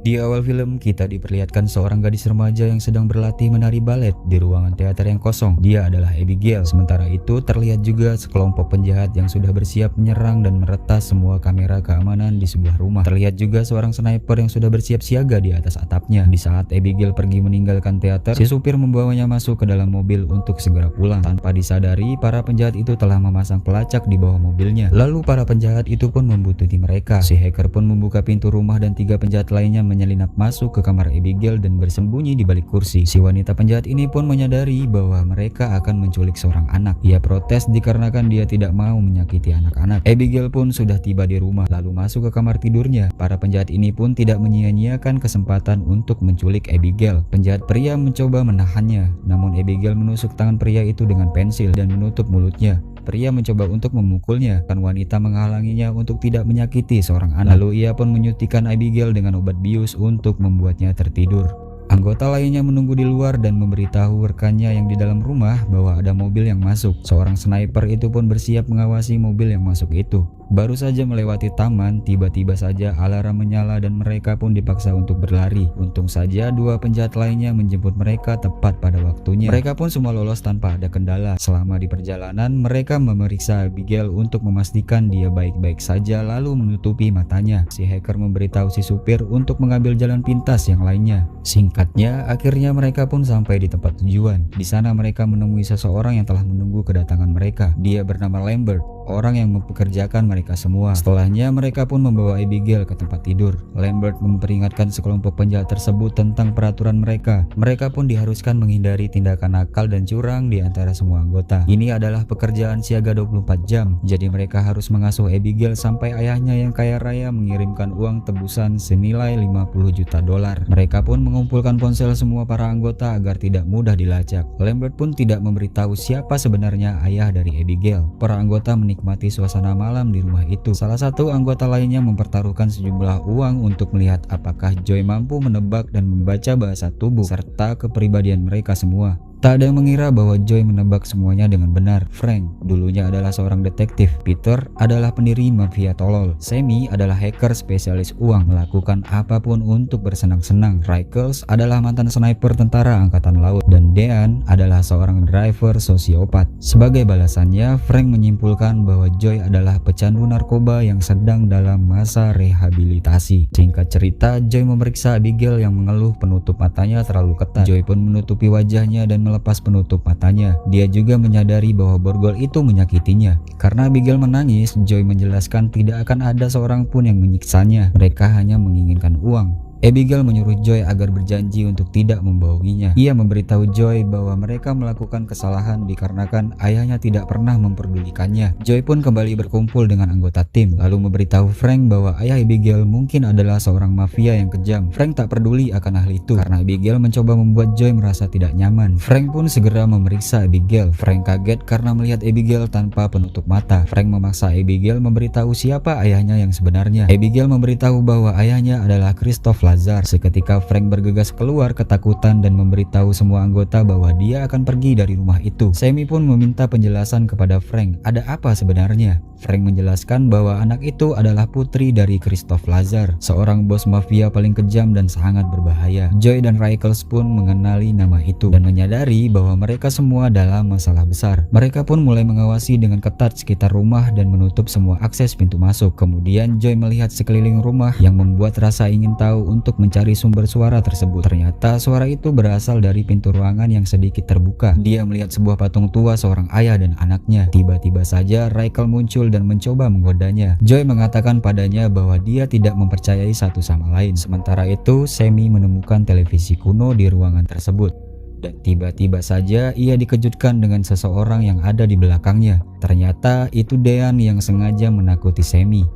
Di awal film, kita diperlihatkan seorang gadis remaja yang sedang berlatih menari balet di ruangan teater yang kosong. Dia adalah Abigail. Sementara itu, terlihat juga sekelompok penjahat yang sudah bersiap menyerang dan meretas semua kamera keamanan di sebuah rumah. Terlihat juga seorang sniper yang sudah bersiap siaga di atas atapnya. Di saat Abigail pergi meninggalkan teater, si supir membawanya masuk ke dalam mobil untuk segera pulang. Tanpa disadari, para penjahat itu telah memasang pelacak di bawah mobilnya. Lalu para penjahat itu pun membuntuti mereka. Si hacker pun membuka pintu rumah dan 3 penjahat lainnya menyelinap masuk ke kamar Abigail dan bersembunyi di balik kursi. Si wanita penjahat ini pun menyadari bahwa mereka akan menculik seorang anak. Ia protes dikarenakan dia tidak mau menyakiti anak-anak. Abigail pun sudah tiba di rumah lalu masuk ke kamar tidurnya. Para penjahat ini pun tidak menyia-nyiakan kesempatan untuk menculik Abigail. Penjahat pria mencoba menahannya, namun Abigail menusuk tangan pria itu dengan pensil dan menutup mulutnya. Pria mencoba untuk memukulnya, dan wanita menghalanginya untuk tidak menyakiti seorang anak. Lalu ia pun menyuntikkan Abigail dengan obat bius untuk membuatnya tertidur. Anggota lainnya menunggu di luar dan memberitahu rekannya yang di dalam rumah bahwa ada mobil yang masuk. Seorang sniper itu pun bersiap mengawasi mobil yang masuk itu. Baru saja melewati taman, tiba-tiba saja alarm menyala dan mereka pun dipaksa untuk berlari. Untung saja 2 penjahat lainnya menjemput mereka tepat pada waktunya. Mereka pun semua lolos tanpa ada kendala. Selama di perjalanan, mereka memeriksa Abigail untuk memastikan dia baik-baik saja lalu menutupi matanya. Si hacker memberitahu si supir untuk mengambil jalan pintas yang lainnya. Singkatnya, akhirnya mereka pun sampai di tempat tujuan. Di sana mereka menemui seseorang yang telah menunggu kedatangan mereka. Dia bernama Lambert, orang yang mempekerjakan mereka semua. Setelahnya mereka pun membawa Abigail ke tempat tidur. Lambert memperingatkan sekelompok penjahat tersebut tentang peraturan mereka. Mereka pun diharuskan menghindari tindakan nakal dan curang di antara semua anggota. Ini adalah pekerjaan siaga 24 jam. Jadi mereka harus mengasuh Abigail sampai ayahnya yang kaya raya mengirimkan uang tebusan senilai 50 juta dolar. Mereka pun mengumpulkan ponsel semua para anggota agar tidak mudah dilacak. Lambert pun tidak memberitahu siapa sebenarnya ayah dari Abigail. Para anggota menikmati suasana malam di rumah itu. Salah satu anggota lainnya mempertaruhkan sejumlah uang untuk melihat apakah Joy mampu menebak dan membaca bahasa tubuh serta kepribadian mereka semua. Tak ada yang mengira bahwa Joy menebak semuanya dengan benar. Frank dulunya adalah seorang detektif. Peter adalah pendiri mafia tolol. Sammy adalah hacker spesialis uang, melakukan apapun untuk bersenang-senang. Rickles adalah mantan sniper tentara angkatan laut. Dan Dean adalah seorang driver sosiopat. Sebagai balasannya, Frank menyimpulkan bahwa Joy adalah pecandu narkoba yang sedang dalam masa rehabilitasi. Singkat cerita, Joy memeriksa Abigail yang mengeluh penutup matanya terlalu ketat. Joy pun menutupi wajahnya dan melepas penutup matanya. Dia juga menyadari bahwa borgol itu menyakitinya. Karena Abigail menangis, Joy menjelaskan tidak akan ada seorang pun yang menyiksanya. Mereka hanya menginginkan uang. Abigail menyuruh Joy agar berjanji untuk tidak membohonginya. Ia memberitahu Joy bahwa mereka melakukan kesalahan dikarenakan ayahnya tidak pernah memperdulikannya. Joy pun kembali berkumpul dengan anggota tim, lalu memberitahu Frank bahwa ayah Abigail mungkin adalah seorang mafia yang kejam. Frank tak peduli akan hal itu karena Abigail mencoba membuat Joy merasa tidak nyaman. Frank pun segera memeriksa Abigail. Frank kaget karena melihat Abigail tanpa penutup mata. Frank memaksa Abigail memberitahu siapa ayahnya yang sebenarnya. Abigail memberitahu bahwa ayahnya adalah Christoph Lazar. Seketika Frank bergegas keluar ketakutan dan memberitahu semua anggota bahwa dia akan pergi dari rumah itu. Sammy pun meminta penjelasan kepada Frank, ada apa sebenarnya? Frank menjelaskan bahwa anak itu adalah putri dari Christoph Lazar, seorang bos mafia paling kejam dan sangat berbahaya. Joy dan Rickles pun mengenali nama itu dan menyadari bahwa mereka semua dalam masalah besar. Mereka pun mulai mengawasi dengan ketat sekitar rumah dan menutup semua akses pintu masuk. Kemudian Joy melihat sekeliling rumah yang membuat rasa ingin tahu untuk mencari sumber suara tersebut. Ternyata suara itu berasal dari pintu ruangan yang sedikit terbuka. Dia melihat sebuah patung tua seorang ayah dan anaknya. Tiba-tiba saja Rickles muncul dan mencoba menggodanya. Joy mengatakan padanya bahwa dia tidak mempercayai satu sama lain. Sementara itu, Sammy menemukan televisi kuno di ruangan tersebut. Dan tiba-tiba saja ia dikejutkan dengan seseorang yang ada di belakangnya. Ternyata itu Dean yang sengaja menakuti Sammy.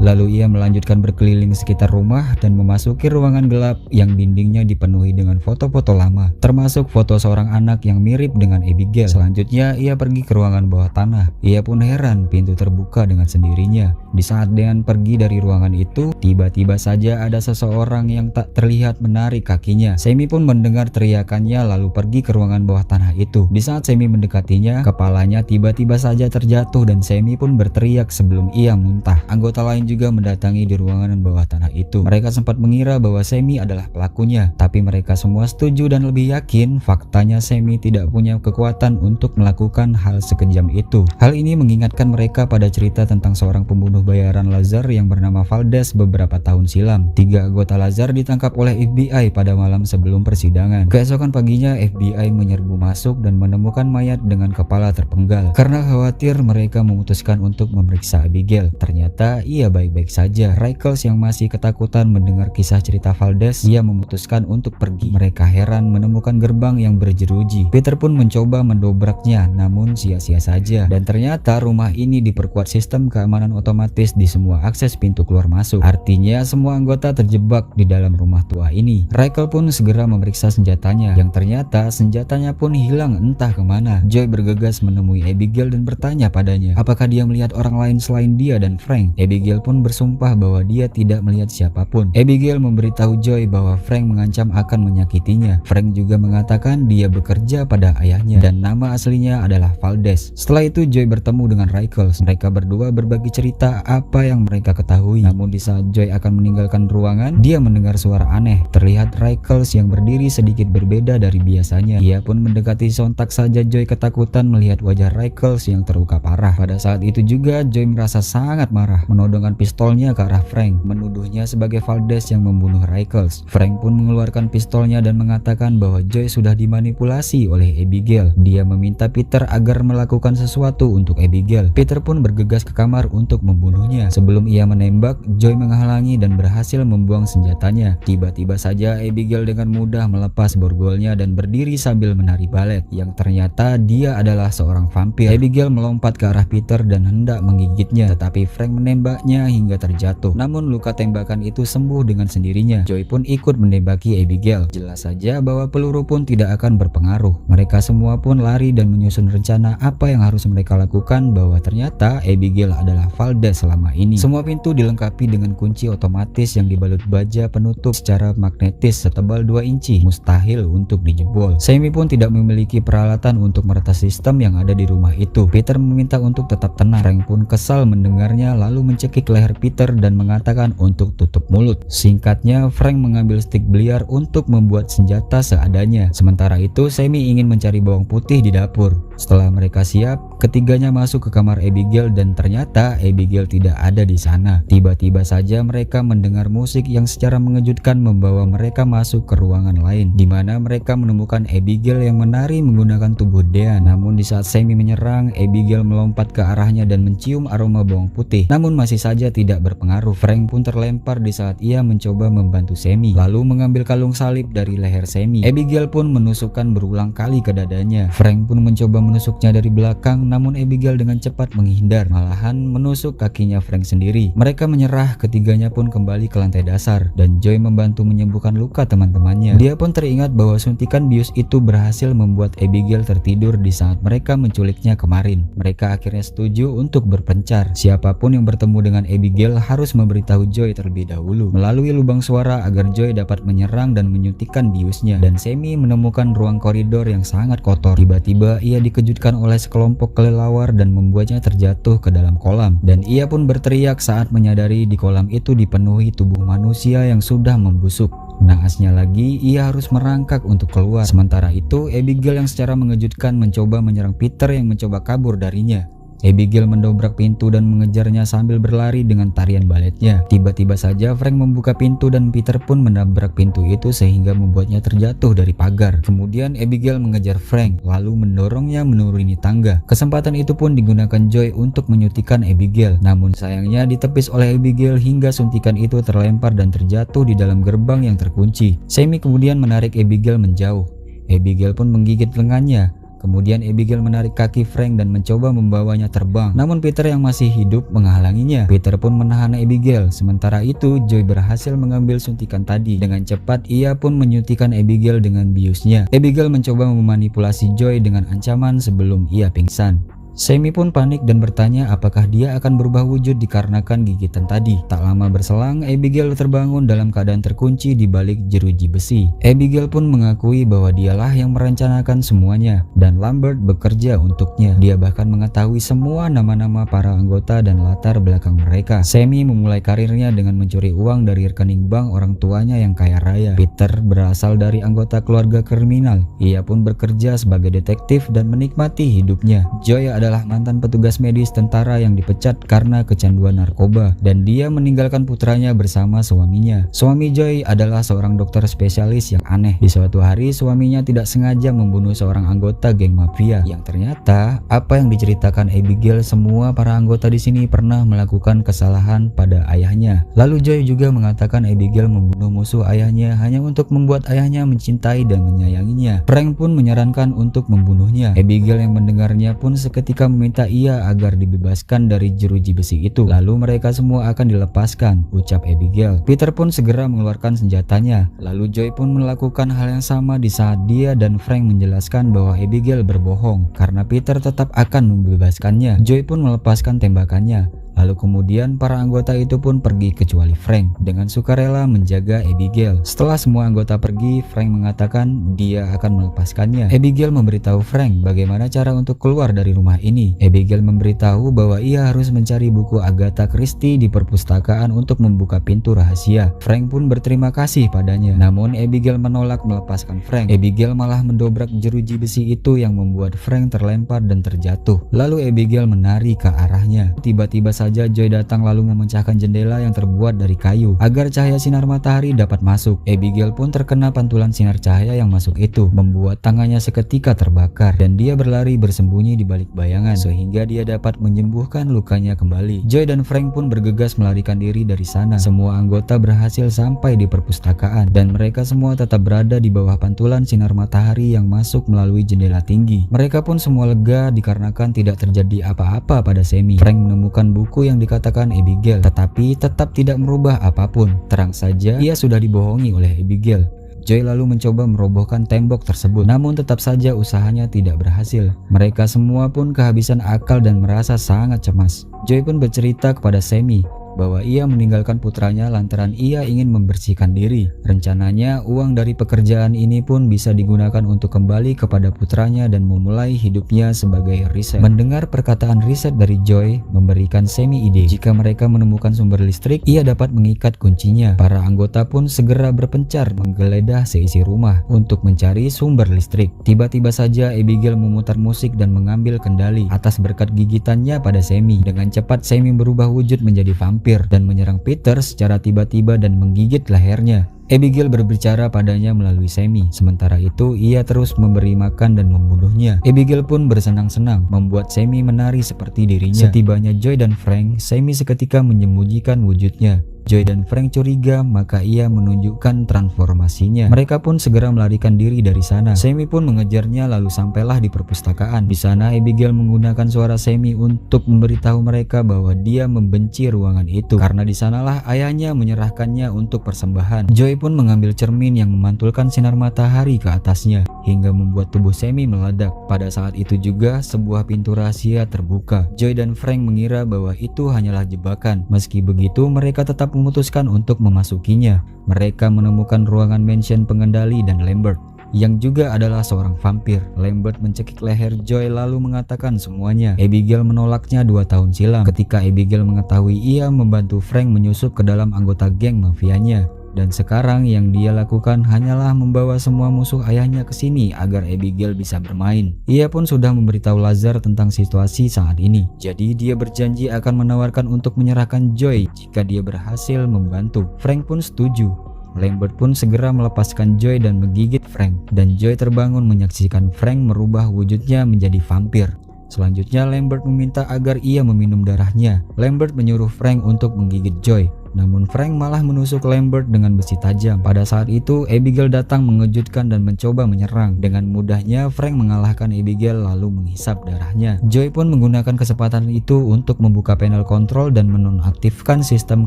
Lalu ia melanjutkan berkeliling sekitar rumah dan memasuki ruangan gelap yang dindingnya dipenuhi dengan foto-foto lama, termasuk foto seorang anak yang mirip dengan Abigail. Selanjutnya ia pergi ke ruangan bawah tanah. Ia pun heran pintu terbuka dengan sendirinya. Di saat Dean pergi dari ruangan itu, tiba-tiba saja ada seseorang yang tak terlihat menarik kakinya. Sammy pun mendengar teriakannya lalu pergi ke ruangan bawah tanah itu. Di saat Sammy mendekatinya, kepalanya tiba-tiba saja terjatuh dan Sammy pun berteriak sebelum ia muntah. Anggota lain juga mendatangi di ruangan bawah tanah itu. Mereka sempat mengira bahwa Semi adalah pelakunya, tapi mereka semua setuju dan lebih yakin faktanya Semi tidak punya kekuatan untuk melakukan hal sekejam itu. Hal ini mengingatkan mereka pada cerita tentang seorang pembunuh bayaran Lazar yang bernama Valdez beberapa tahun silam. 3 anggota Lazar ditangkap oleh FBI pada malam sebelum persidangan. Keesokan paginya FBI menyerbu masuk dan menemukan mayat dengan kepala terpenggal. Karena khawatir, mereka memutuskan untuk memeriksa Abigail. Ternyata ia baik-baik saja. Rickles yang masih ketakutan mendengar kisah cerita Valdez, ia memutuskan untuk pergi. Mereka heran menemukan gerbang yang berjeruji. Peter pun mencoba mendobraknya, namun sia-sia saja. Dan ternyata rumah ini diperkuat sistem keamanan otomatis di semua akses pintu keluar masuk. Artinya semua anggota terjebak di dalam rumah tua ini. Rickles pun segera memeriksa senjatanya, yang ternyata senjatanya pun hilang entah kemana. Joy bergegas menemui Abigail dan bertanya padanya apakah dia melihat orang lain selain dia dan Frank. Abigail pun bersumpah bahwa dia tidak melihat siapapun. Abigail memberitahu Joy bahwa Frank mengancam akan menyakitinya. Frank juga mengatakan dia bekerja pada ayahnya dan nama aslinya adalah Valdez. Setelah itu Joy bertemu dengan Rickles. Mereka berdua berbagi cerita apa yang mereka ketahui. Namun di saat Joy akan meninggalkan ruangan, dia mendengar suara aneh. Terlihat Rickles yang berdiri sedikit berbeda dari biasanya. Ia pun mendekati, sontak saja Joy ketakutan melihat wajah Rickles yang terluka parah. Pada saat itu juga Joy merasa sangat marah, menodongkan pistolnya ke arah Frank, menuduhnya sebagai Valdez yang membunuh Rickles. Frank pun mengeluarkan pistolnya dan mengatakan bahwa Joy sudah dimanipulasi oleh Abigail. Dia meminta Peter agar melakukan sesuatu untuk Abigail. Peter pun bergegas ke kamar untuk membunuhnya. Sebelum ia menembak, Joy menghalangi dan berhasil membuang senjatanya. Tiba-tiba saja Abigail dengan mudah melepas borgolnya dan berdiri sambil menari balet, yang ternyata dia adalah seorang vampir. Abigail melompat ke arah Peter dan hendak menggigitnya, tetapi Frank menembaknya hingga terjatuh. Namun luka tembakan itu sembuh dengan sendirinya. Joy pun ikut menembaki Abigail. Jelas saja bahwa peluru pun tidak akan berpengaruh. Mereka semua pun lari dan menyusun rencana apa yang harus mereka lakukan, bahwa ternyata Abigail adalah Valdez selama ini. Semua pintu dilengkapi dengan kunci otomatis yang dibalut baja penutup secara magnetis setebal 2 inci, mustahil untuk dijebol. Semi pun tidak memiliki peralatan untuk meretas sistem yang ada di rumah itu. Peter meminta untuk tetap tenang. Frank pun kesal mendengarnya, lalu mencekik leher Peter dan mengatakan untuk tutup mulut. Singkatnya, Frank mengambil stik biliar untuk membuat senjata seadanya. Sementara itu, Semi ingin mencari bawang putih di dapur. Setelah mereka siap, ketiganya masuk ke kamar Abigail dan ternyata Abigail tidak ada di sana. Tiba-tiba saja mereka mendengar musik yang secara mengejutkan membawa mereka masuk ke ruangan lain, di mana mereka menemukan Abigail yang menari menggunakan tubuh Dean. Namun di saat Semi menyerang, Abigail melompat ke arahnya dan mencium aroma bawang putih. Namun masih saja tidak berpengaruh. Frank pun terlempar di saat ia mencoba membantu Semi, lalu mengambil kalung salib dari leher Semi. Abigail pun menusukkan berulang kali ke dadanya. Frank pun mencoba menusuknya dari belakang, namun Abigail dengan cepat menghindar, malahan menusuk kakinya Frank sendiri. Mereka menyerah, ketiganya pun kembali ke lantai dasar dan Joy membantu menyembuhkan luka teman-temannya. Dia pun teringat bahwa suntikan bius itu berhasil membuat Abigail tertidur di saat mereka menculiknya kemarin. Mereka akhirnya setuju untuk berpencar. Siapapun yang bertemu dengan Abigail harus memberitahu Joy terlebih dahulu melalui lubang suara agar Joy dapat menyerang dan menyuntikkan biusnya. Dan Semi menemukan ruang koridor yang sangat kotor. Tiba-tiba ia dikejutkan oleh sekelompok kelelawar dan membuatnya terjatuh ke dalam kolam. Dan ia pun berteriak saat menyadari di kolam itu dipenuhi tubuh manusia yang sudah membusuk. Naasnya lagi, ia harus merangkak untuk keluar. Sementara itu, Abigail yang secara mengejutkan mencoba menyerang Peter yang mencoba kabur darinya. Abigail mendobrak pintu dan mengejarnya sambil berlari dengan tarian baletnya. Tiba-tiba saja Frank membuka pintu dan Peter pun menabrak pintu itu sehingga membuatnya terjatuh dari pagar. Kemudian Abigail mengejar Frank lalu mendorongnya menuruni tangga. Kesempatan itu pun digunakan Joy untuk menyuntikkan Abigail. Namun sayangnya ditepis oleh Abigail hingga suntikan itu terlempar dan terjatuh di dalam gerbang yang terkunci. Semi kemudian menarik Abigail menjauh. Abigail pun menggigit lengannya. Kemudian Abigail menarik kaki Frank dan mencoba membawanya terbang. Namun Peter yang masih hidup menghalanginya. Peter pun menahan Abigail. Sementara itu Joy berhasil mengambil suntikan tadi. Dengan cepat ia pun menyuntikkan Abigail dengan biusnya. Abigail mencoba memanipulasi Joy dengan ancaman sebelum ia pingsan. Sammy pun panik dan bertanya apakah dia akan berubah wujud dikarenakan gigitan tadi. Tak lama berselang, Abigail terbangun dalam keadaan terkunci di balik jeruji besi. Abigail pun mengakui bahwa dialah yang merencanakan semuanya dan Lambert bekerja untuknya. Dia bahkan mengetahui semua nama-nama para anggota dan latar belakang mereka. Sammy memulai karirnya dengan mencuri uang dari rekening bank orang tuanya yang kaya raya. Peter berasal dari anggota keluarga kriminal. Ia pun bekerja sebagai detektif dan menikmati hidupnya. Joy adalah mantan petugas medis tentara yang dipecat karena kecanduan narkoba dan dia meninggalkan putranya bersama suaminya. Suami Joy adalah seorang dokter spesialis yang aneh. Di suatu hari suaminya tidak sengaja membunuh seorang anggota geng mafia yang ternyata apa yang diceritakan Abigail, semua para anggota di sini pernah melakukan kesalahan pada ayahnya. Lalu Joy juga mengatakan Abigail membunuh musuh ayahnya hanya untuk membuat ayahnya mencintai dan menyayanginya. Frank pun menyarankan untuk membunuhnya. Abigail yang mendengarnya pun seketika meminta ia agar dibebaskan dari jeruji besi itu. Lalu mereka semua akan dilepaskan, ucap Abigail. Peter pun segera mengeluarkan senjatanya. Lalu Joy pun melakukan hal yang sama di saat dia dan Frank menjelaskan bahwa Abigail berbohong karena Peter tetap akan membebaskannya. Joy pun melepaskan tembakannya. Lalu kemudian para anggota itu pun pergi kecuali Frank dengan sukarela menjaga Abigail. Setelah semua anggota pergi, Frank mengatakan dia akan melepaskannya. Abigail memberitahu Frank bagaimana cara untuk keluar dari rumah ini. Abigail memberitahu bahwa ia harus mencari buku Agatha Christie di perpustakaan untuk membuka pintu rahasia. Frank pun berterima kasih padanya. Namun Abigail menolak melepaskan Frank. Abigail malah mendobrak jeruji besi itu yang membuat Frank terlempar dan terjatuh. Lalu Abigail menari ke arahnya. Tiba-tiba saja Joy datang lalu memecahkan jendela yang terbuat dari kayu agar cahaya sinar matahari dapat masuk. Abigail pun terkena pantulan sinar cahaya yang masuk itu, membuat tangannya seketika terbakar dan dia berlari bersembunyi di balik bayangan sehingga dia dapat menyembuhkan lukanya kembali. Joy dan Frank pun bergegas melarikan diri dari sana. Semua anggota berhasil sampai di perpustakaan dan mereka semua tetap berada di bawah pantulan sinar matahari yang masuk melalui jendela tinggi. Mereka pun semua lega dikarenakan tidak terjadi apa-apa pada Sammy. Frank menemukan buku yang dikatakan Abigail, tetapi tetap tidak merubah apapun. Terang saja ia sudah dibohongi oleh Abigail. Joy lalu mencoba merobohkan tembok tersebut, namun tetap saja usahanya tidak berhasil. Mereka semua pun kehabisan akal dan merasa sangat cemas. Joy pun bercerita kepada Sammy bahwa ia meninggalkan putranya lantaran ia ingin membersihkan diri. Rencananya uang dari pekerjaan ini pun bisa digunakan untuk kembali kepada putranya dan memulai hidupnya sebagai riset. Mendengar perkataan riset dari Joy memberikan Sammy ide. Jika mereka menemukan sumber listrik, ia dapat mengikat kuncinya. Para anggota pun segera berpencar menggeledah seisi rumah untuk mencari sumber listrik. Tiba-tiba saja Abigail memutar musik dan mengambil kendali atas berkat gigitannya pada Sammy. Dengan cepat Sammy berubah wujud menjadi vampir dan menyerang Peter secara tiba-tiba dan menggigit lehernya. Abigail berbicara padanya melalui Sammy. Sementara itu ia terus memberi makan dan membunuhnya. Abigail pun bersenang-senang membuat Sammy menari seperti dirinya. Setibanya Joy dan Frank, Sammy seketika menyembunyikan wujudnya. Joy dan Frank curiga, maka ia menunjukkan transformasinya. Mereka pun segera melarikan diri dari sana. Sammy pun mengejarnya lalu sampailah di perpustakaan. Di sana Abigail menggunakan suara Sammy untuk memberitahu mereka bahwa dia membenci ruangan itu karena di sanalah ayahnya menyerahkannya untuk persembahan. Joy pun mengambil cermin yang memantulkan sinar matahari ke atasnya hingga membuat tubuh Sammy meledak. Pada saat itu juga sebuah pintu rahasia terbuka. Joy dan Frank mengira bahwa itu hanyalah jebakan. Meski begitu mereka tetap memutuskan untuk memasukinya. Mereka menemukan ruangan mansion pengendali dan Lambert yang juga adalah seorang vampir. Lambert mencekik leher Joy lalu mengatakan semuanya. Abigail menolaknya 2 tahun silam ketika Abigail mengetahui ia membantu Frank menyusup ke dalam anggota geng mafianya. Dan sekarang yang dia lakukan hanyalah membawa semua musuh ayahnya ke sini agar Abigail bisa bermain. Ia pun sudah memberitahu Lazar tentang situasi saat ini. Jadi dia berjanji akan menawarkan untuk menyerahkan Joy jika dia berhasil membantu. Frank pun setuju. Lambert pun segera melepaskan Joy dan menggigit Frank. Dan Joy terbangun menyaksikan Frank merubah wujudnya menjadi vampir. Selanjutnya Lambert meminta agar ia meminum darahnya. Lambert menyuruh Frank untuk menggigit Joy. Namun Frank malah menusuk Lambert dengan besi tajam. Pada saat itu Abigail datang mengejutkan dan mencoba menyerang. Dengan mudahnya Frank mengalahkan Abigail lalu menghisap darahnya. Joy pun menggunakan kesempatan itu untuk membuka panel kontrol dan menonaktifkan sistem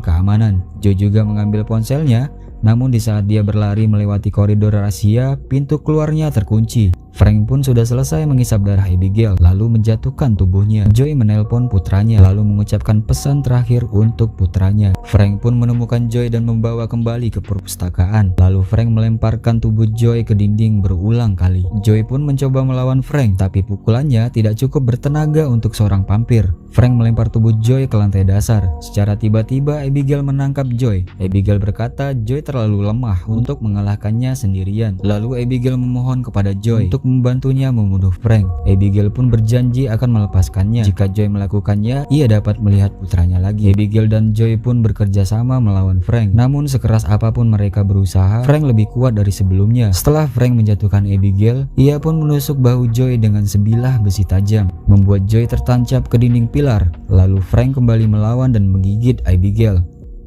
keamanan. Joy juga mengambil ponselnya. Namun di saat dia berlari melewati koridor rahasia, pintu keluarnya terkunci. Frank pun sudah selesai mengisap darah Abigail, lalu menjatuhkan tubuhnya. Joy menelpon putranya, lalu mengucapkan pesan terakhir untuk putranya. Frank pun menemukan Joy dan membawa kembali ke perpustakaan. Lalu Frank melemparkan tubuh Joy ke dinding berulang kali. Joy pun mencoba melawan Frank, tapi pukulannya tidak cukup bertenaga untuk seorang vampir. Frank melempar tubuh Joy ke lantai dasar. Secara tiba-tiba Abigail menangkap Joy. Abigail berkata Joy terlalu lemah untuk mengalahkannya sendirian. Lalu Abigail memohon kepada Joy untuk membantunya membunuh Frank. Abigail pun berjanji akan melepaskannya. Jika Joy melakukannya, ia dapat melihat putranya lagi. Abigail dan Joy pun bekerja sama melawan Frank. Namun sekeras apapun mereka berusaha, Frank lebih kuat dari sebelumnya. Setelah Frank menjatuhkan Abigail, ia pun menusuk bahu Joy dengan sebilah besi tajam, membuat Joy tertancap ke dinding pilar. Lalu Frank kembali melawan dan menggigit Abigail.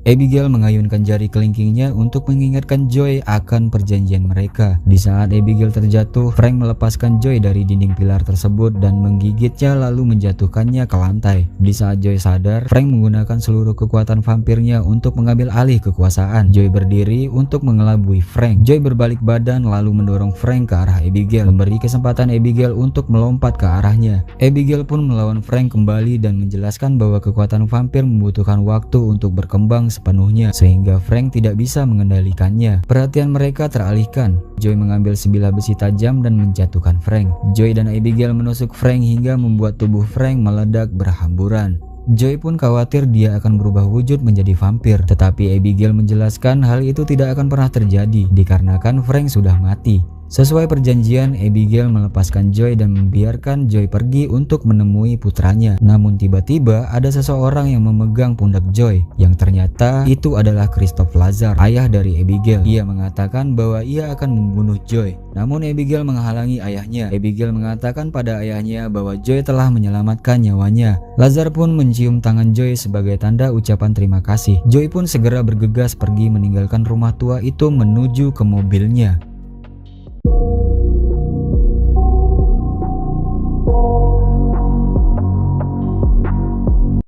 Abigail mengayunkan jari kelingkingnya untuk mengingatkan Joy akan perjanjian mereka. Di saat Abigail terjatuh, Frank melepaskan Joy dari dinding pilar tersebut dan menggigitnya lalu menjatuhkannya ke lantai. Di saat Joy sadar, Frank menggunakan seluruh kekuatan vampirnya untuk mengambil alih kekuasaan. Joy berdiri untuk mengelabui Frank. Joy berbalik badan lalu mendorong Frank ke arah Abigail, memberi kesempatan Abigail untuk melompat ke arahnya. Abigail pun melawan Frank kembali dan menjelaskan bahwa kekuatan vampir membutuhkan waktu untuk berkembang sepenuhnya, sehingga Frank tidak bisa mengendalikannya. Perhatian mereka teralihkan. Joy mengambil sebilah besi tajam dan menjatuhkan Frank. Joy dan Abigail menusuk Frank hingga membuat tubuh Frank meledak berhamburan. Joy pun khawatir dia akan berubah wujud menjadi vampir, tetapi Abigail menjelaskan hal itu tidak akan pernah terjadi dikarenakan Frank sudah mati. Sesuai perjanjian, Abigail melepaskan Joy dan membiarkan Joy pergi untuk menemui putranya. Namun tiba-tiba ada seseorang yang memegang pundak Joy, yang ternyata itu adalah Christoph Lazar, ayah dari Abigail. Ia mengatakan bahwa ia akan membunuh Joy, namun Abigail menghalangi ayahnya. Abigail mengatakan pada ayahnya bahwa Joy telah menyelamatkan nyawanya. Lazar pun mencium tangan Joy sebagai tanda ucapan terima kasih. Joy pun segera bergegas pergi meninggalkan rumah tua itu menuju ke mobilnya.